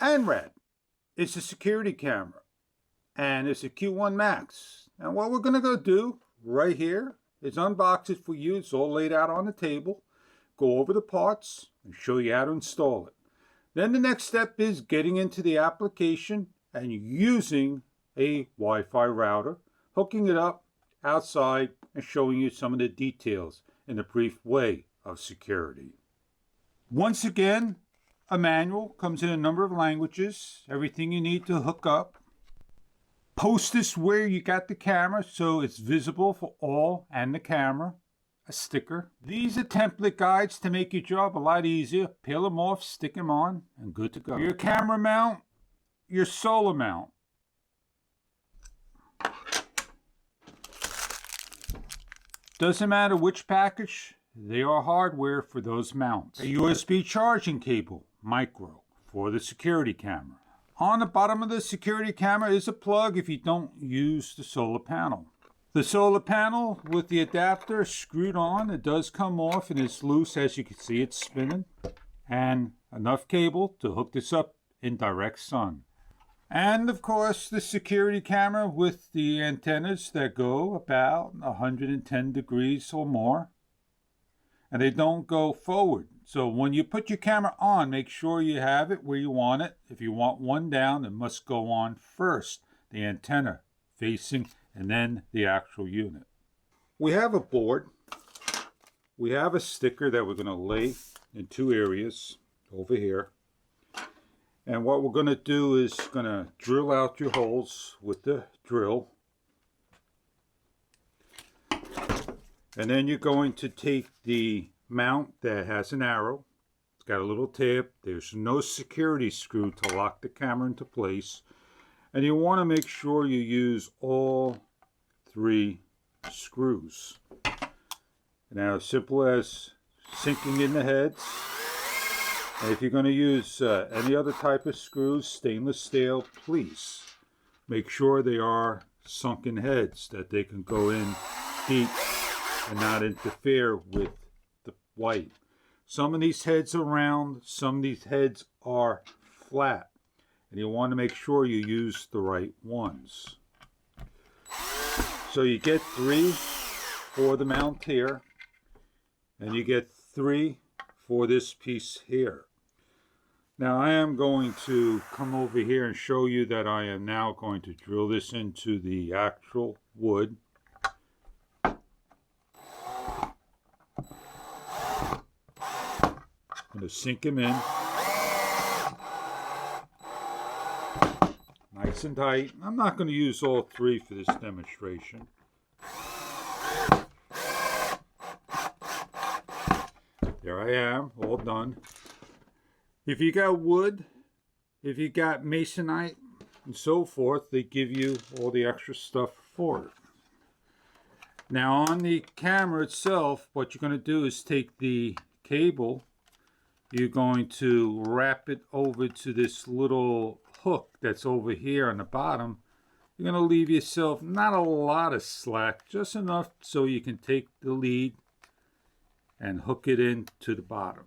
ANRAN. It's a security camera, and it's a Q1 Max. And what we're going to go do right here is unbox it for you. It's all laid out on the table. Go over the parts and show you how to install it. Then the next step is getting into the application and using a Wi-Fi router, hooking it up outside and showing you some of the details in a brief way of security. Once again, a manual comes in a number of languages, everything you need to hook up. Post this where you got the camera so it's visible for all and the camera. A sticker. These are template guides to make your job a lot easier. Peel them off, stick them on, and good to go. Your camera mount, your solar mount. Doesn't matter which package, they are hardware for those mounts. A USB charging cable, micro, for the security camera. On the bottom of the security camera is a plug if you don't use the solar panel. The solar panel with the adapter screwed on, it does come off and it's loose, as you can see it's spinning. And enough cable to hook this up in direct sun. And of course the security camera with the antennas that go about 110 degrees or more. And they don't go forward. So when you put your camera on, make sure you have it where you want it. If you want one down, it must go on first. The antenna facing and then the actual unit. We have a board. We have a sticker that we're going to lay in two areas over here. And what we're going to do is going to drill out your holes with the drill. And then you're going to take the mount that has an arrow. It's got a little tab. There's no security screw to lock the camera into place. And you want to make sure you use all 3 screws. Now, as simple as sinking in the heads. And if you're going to use any other type of screws, stainless steel, please make sure they are sunken heads, that they can go in deep and not interfere with the white. Some of these heads are round, some of these heads are flat, and you want to make sure you use the right ones. So you get 3 for the mount here, and you get 3 for this piece here. Now I am going to come over here and show you that I am now going to drill this into the actual wood. I'm going to sink them in nice and tight. I'm not going to use all 3 for this demonstration. There I am, all done. If you got wood, if you got masonite and so forth, they give you all the extra stuff for it. Now on the camera itself, what you're going to do is take the cable, you're going to wrap it over to this little hook that's over here on the bottom. You're going to leave yourself not a lot of slack, just enough so you can take the lead and hook it in to the bottom.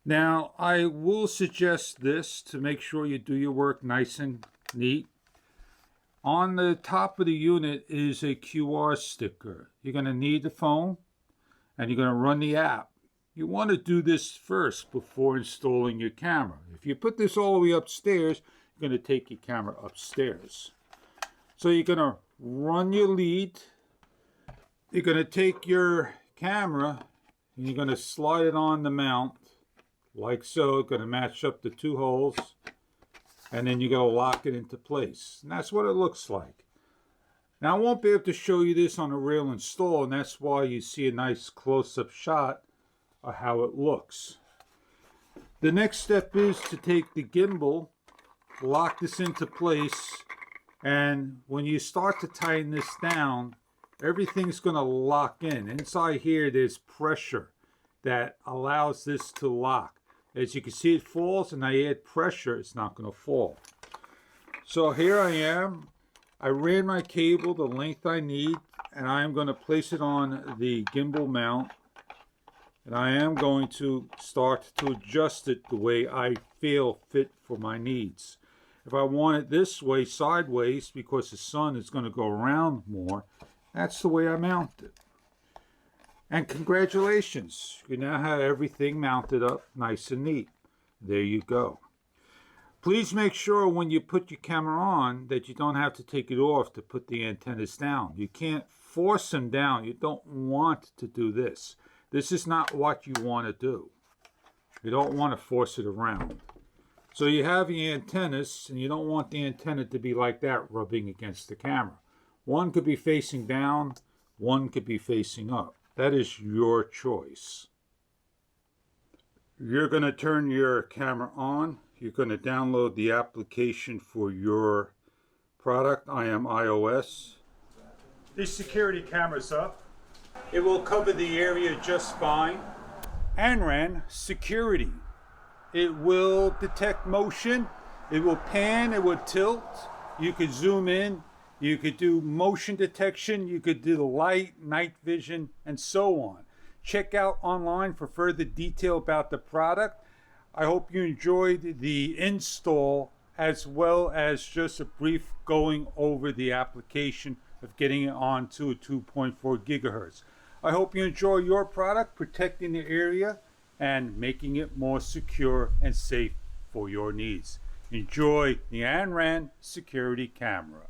Now I will suggest this to make sure you do your work nice and neat. On the top of the unit is a QR sticker. You're going to need the phone and you're going to run the app. You want to do this first before installing your camera. If you put this all the way upstairs, you're going to take your camera upstairs. So you're going to run your lead. You're going to take your camera and you're going to slide it on the mount like so. It's going to match up the 2 holes, and then you're going to lock it into place. And that's what it looks like. Now I won't be able to show you this on a real install, and that's why you see a nice close-up shot of how it looks. The next step is to take the gimbal, lock this into place, and when you start to tighten this down, everything's going to lock in. Inside here there's pressure that allows this to lock. As you can see, it falls, and I add pressure, it's not going to fall. So here I am. I ran my cable the length I need, and I am going to place it on the gimbal mount. And I am going to start to adjust it the way I feel fit for my needs. If I want it this way, sideways, because the sun is going to go around more, that's the way I mount it. And congratulations, you now have everything mounted up nice and neat. There you go. Please make sure when you put your camera on that you don't have to take it off to put the antennas down. You can't force them down. You don't want to do this. This is not what you want to do. You don't want to force it around. So you have your antennas, and you don't want the antenna to be like that, rubbing against the camera. One could be facing down, one could be facing up. That is your choice. You're going to turn your camera on. You're going to download the application for your product. I am iOS. The security camera's up. It will cover the area just fine. ANRAN security. It will detect motion. It will pan. It will tilt. You could zoom in. You could do motion detection. You could do the light, night vision, and so on. Check out online for further detail about the product. I hope you enjoyed the install as well as just a brief going over the application of getting it onto a 2.4 gigahertz. I hope you enjoy your product, protecting the area and making it more secure and safe for your needs. Enjoy the ANRAN security camera.